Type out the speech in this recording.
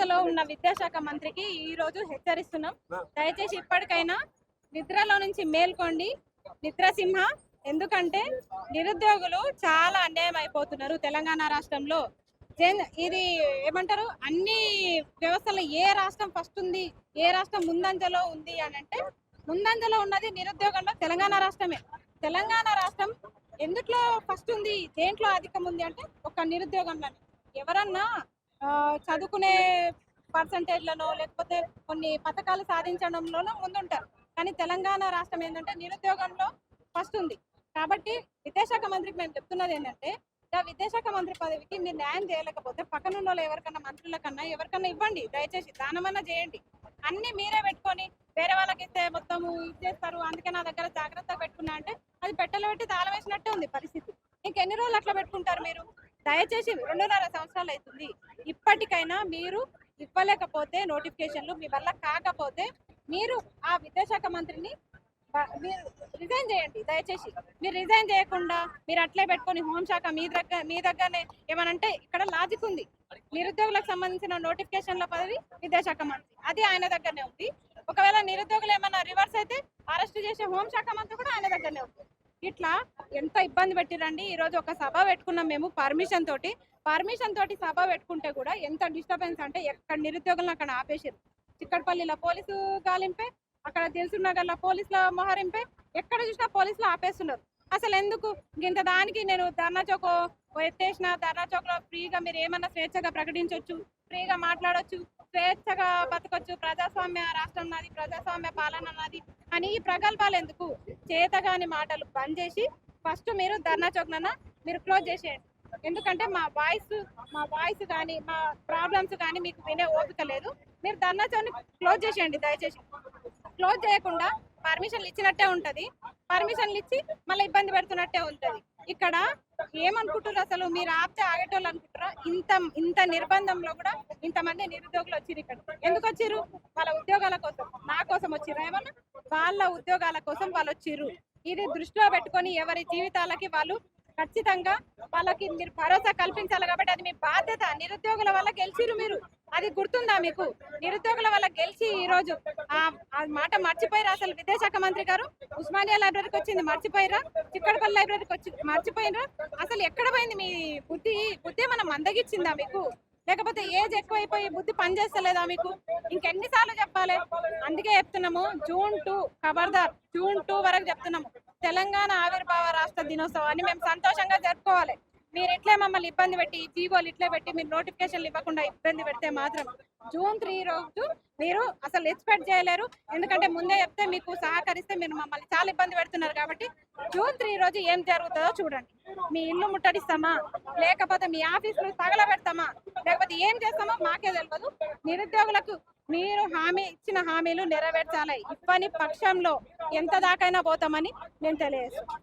నిద్రలో ఉన్న విద్యాశాఖ మంత్రికి ఈ రోజు హెచ్చరిస్తున్నాం. దయచేసి ఇప్పటికైనా నిద్రలో నుంచి మేల్కోండి నిద్రసింహ. ఎందుకంటే నిరుద్యోగులు చాలా అన్యాయం అయిపోతున్నారు తెలంగాణ రాష్ట్రంలో. ఇది ఏమంటారు, అన్ని వ్యవస్థలో ఏ రాష్ట్రం ఫస్ట్ ఉంది, ఏ రాష్ట్రం ముందంజలో ఉంది అని అంటే ముందంజలో ఉన్నది నిరుద్యోగంలో తెలంగాణ రాష్ట్రమే. తెలంగాణ రాష్ట్రం ఎందుట్లో ఫస్ట్ ఉంది, దేంట్లో అధికం ఉంది అంటే ఒక నిరుద్యోగంలో. ఎవరన్నా చదువుకునే పర్సంటేజ్లను లేకపోతే కొన్ని పథకాలు సాధించడంలోనూ ముందుంటారు, కానీ తెలంగాణ రాష్ట్రం ఏంటంటే నిరుద్యోగంలో ఫస్ట్ ఉంది. కాబట్టి విద్యాశాఖ మంత్రికి మేము చెప్తున్నది ఏంటంటే, విద్యాశాఖ మంత్రి పదవికి మీరు న్యాయం చేయలేకపోతే పక్కనున్న వాళ్ళు ఎవరికన్నా మంత్రుల కన్నా ఎవరికన్నా ఇవ్వండి, దయచేసి దానమన్నా చేయండి. అన్ని మీరే పెట్టుకొని వేరే వాళ్ళకి ఇస్తే మొత్తము ఇచ్చేస్తారు, అందుకే నా దగ్గర జాగ్రత్తగా పెట్టుకున్నా అంటే అది పెట్టెలో పెట్టి తాళం వేసినట్టే ఉంది పరిస్థితి. ఇంకెన్ని రోజులు అట్లా పెట్టుకుంటారు మీరు? దయచేసి 2.5 సంవత్సరాలు అవుతుంది, ఇప్పటికైనా మీరు ఇవ్వలేకపోతే నోటిఫికేషన్లు మీ వల్ల కాకపోతే మీరు ఆ విద్యాశాఖ మంత్రిని మీరు రిజైన్ చేయండి. దయచేసి మీరు రిజైన్ చేయకుండా మీరు అట్లే పెట్టుకొని హోంశాఖ మీ దగ్గరనే ఏమనంటే ఇక్కడ లాజిక్ ఉంది. నిరుద్యోగులకు సంబంధించిన నోటిఫికేషన్ల పదవి విద్యాశాఖ మంత్రి, అది ఆయన దగ్గరనే ఉంది. ఒకవేళ నిరుద్యోగులు ఏమన్నా రివర్స్ అయితే అరెస్ట్ చేసే హోంశాఖ మంత్రి కూడా ఆయన దగ్గరనే ఉంది. ఇట్లా ఎంత ఇబ్బంది పెట్టిరండి. ఈ రోజు ఒక సభ పెట్టుకున్నాం మేము పర్మిషన్ తోటి సభ పెట్టుకుంటే కూడా ఎంత డిస్టర్బెన్స్ అంటే ఎక్కడ నిరుద్యోగులను అక్కడ ఆపేసారు. చిక్కడపల్లిలో పోలీసు గాలింపే, అక్కడ దిల్సుఖ్నగర్లో పోలీసుల మోహరింపే, ఎక్కడ చూసినా పోలీసులు ఆపేస్తున్నారు. అసలు ఎందుకు ఇంత దానికి? నేను ధర్నా చౌక్ ఎత్తేసిన, ధర్నా చౌక్ లో ఫ్రీగా మీరు ఏమన్నా స్వేచ్ఛగా ప్రకటించవచ్చు, ఫ్రీగా మాట్లాడవచ్చు, స్వేచ్ఛగా బతకొచ్చు, ప్రజాస్వామ్య రాష్ట్రం నాది, ప్రజాస్వామ్య పాలన నాది అని ఈ ప్రగల్భాలు ఎందుకు? చేతగాని మాటలు బంద్ చేసి ఫస్ట్ మీరు ధర్నా చౌక్ మీరు క్లోజ్ చేసేయండి. ఎందుకంటే మా వాయిస్ కానీ మా ప్రాబ్లమ్స్ కానీ మీకు వినే ఓపిక లేదు. మీరు ధర్నా చౌక్ క్లోజ్ చేసేయండి. దయచేసి క్లోజ్ చేయకుండా పర్మిషన్లు ఇచ్చినట్టే ఉంటది, పర్మిషన్లు ఇచ్చి మళ్ళీ ఇబ్బంది పెడుతున్నట్టే ఉంటది. ఇక్కడ ఏమనుకుంటారు అసలు? మీరు ఆపితే ఆగేటోళ్ళు అనుకుంటారా? ఇంత నిర్బంధంలో కూడా ఇంతమంది నిరుద్యోగులు వచ్చిర్రు. ఇక్కడ ఎందుకు వచ్చిర్రు? వాళ్ళ ఉద్యోగాల కోసం. నా కోసం వచ్చిర్రు ఏమన్నా? వాళ్ళ ఉద్యోగాల కోసం వాళ్ళు వచ్చిర్రు. ఇది దృష్టిలో పెట్టుకొని ఎవరి జీవితాలకి వాళ్ళు ఖచ్చితంగా వాళ్ళకి మీరు భరోసా కల్పించాలి. కాబట్టి అది మీ బాధ్యత. నిరుద్యోగుల వల్ల గెలిచిరు మీరు, అది గుర్తుందా మీకు? నిరుద్యోగుల వల్ల గెలిచి ఈ రోజు ఆ మాట మర్చిపోయిరా? అసలు విద్యాశాఖ మంత్రి గారు ఉస్మానియా లైబ్రరీకి వచ్చింది మర్చిపోయిరా? చిక్కడపల్లి లైబ్రరీకి వచ్చి మర్చిపోయినరా? అసలు ఎక్కడ పోయింది మీ బుద్ధి? ఏమైనా మందగిచ్చిందా మీకు? లేకపోతే ఏజ్ ఎక్కువైపోయి బుద్ధి పనిచేస్తలేదా మీకు? ఇంకెన్నిసార్లు చెప్పాలి? అందుకే చెప్తున్నాము, June 2 ఖబర్దార్, June 2 వరకు చెప్తున్నాము. తెలంగాణ ఆవిర్భావ రాష్ట్ర దినోత్సవాన్ని మేము సంతోషంగా జరుపుకోవాలి. మీరు ఇట్లే మమ్మల్ని ఇబ్బంది పెట్టి జీవోలు ఇట్లే పెట్టి మీరు నోటిఫికేషన్లు ఇవ్వకుండా ఇబ్బంది పెడితే మాత్రం June 3 రోజు మీరు అసలు ఎక్స్పెక్ట్ చేయలేరు. ఎందుకంటే ముందే చెప్తే మీకు సహకరిస్తే మీరు మమ్మల్ని చాలా ఇబ్బంది పెడుతున్నారు. కాబట్టి June 3 రోజు ఏం జరుగుతుందో చూడండి. మీ ఇల్లు ముట్టడిస్తామా, లేకపోతే మీ ఆఫీసులు తగలబెడతామా, లేకపోతే ఏం చేస్తామో మాకే తెలియదు. నిరుద్యోగులకు మీరు ఇచ్చిన హామీలు నెరవేర్చాలి. ఇవ్వని పక్షంలో ఎంత దాకైనా పోతామని నేను తెలియజేస్తాను.